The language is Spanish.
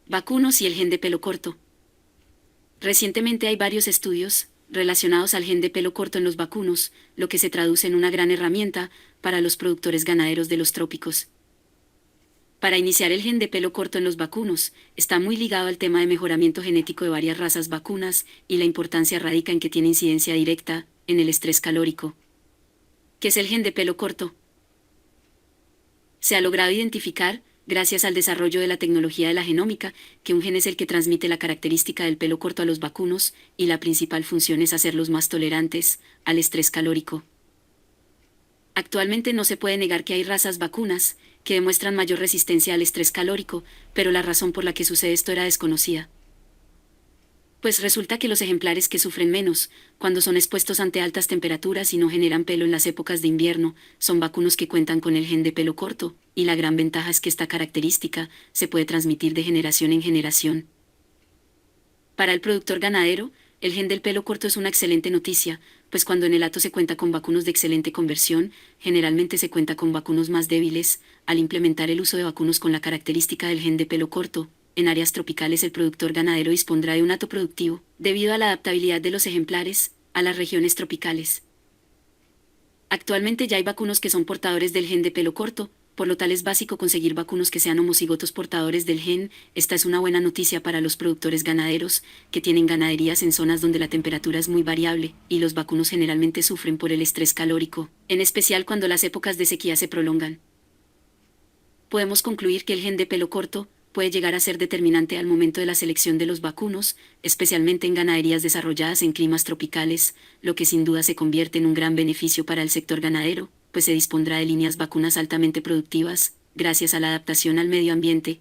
Vacunos y el gen de pelo corto. Recientemente hay varios estudios relacionados al gen de pelo corto en los vacunos, lo que se traduce en una gran herramienta para los productores ganaderos de los trópicos. Para iniciar el gen de pelo corto en los vacunos, está muy ligado al tema de mejoramiento genético de varias razas vacunas y la importancia radica en que tiene incidencia directa en el estrés calórico. ¿Qué es el gen de pelo corto? Se ha logrado identificar, gracias al desarrollo de la tecnología de la genómica, que un gen es el que transmite la característica del pelo corto a los vacunos, y la principal función es hacerlos más tolerantes al estrés calórico. Actualmente no se puede negar que hay razas vacunas que demuestran mayor resistencia al estrés calórico, pero la razón por la que sucede esto era desconocida. Pues resulta que los ejemplares que sufren menos, cuando son expuestos ante altas temperaturas y no generan pelo en las épocas de invierno, son vacunos que cuentan con el gen de pelo corto, y la gran ventaja es que esta característica se puede transmitir de generación en generación. Para el productor ganadero, el gen del pelo corto es una excelente noticia, pues cuando en el hato se cuenta con vacunos de excelente conversión, generalmente se cuenta con vacunos más débiles. Al implementar el uso de vacunos con la característica del gen de pelo corto, en áreas tropicales el productor ganadero dispondrá de un hato productivo, debido a la adaptabilidad de los ejemplares a las regiones tropicales. Actualmente ya hay vacunos que son portadores del gen de pelo corto, por lo tal es básico conseguir vacunos que sean homocigotos portadores del gen. Esta es una buena noticia para los productores ganaderos, que tienen ganaderías en zonas donde la temperatura es muy variable, y los vacunos generalmente sufren por el estrés calórico, en especial cuando las épocas de sequía se prolongan. Podemos concluir que el gen de pelo corto puede llegar a ser determinante al momento de la selección de los vacunos, especialmente en ganaderías desarrolladas en climas tropicales, lo que sin duda se convierte en un gran beneficio para el sector ganadero, pues se dispondrá de líneas vacunas altamente productivas, gracias a la adaptación al medio ambiente,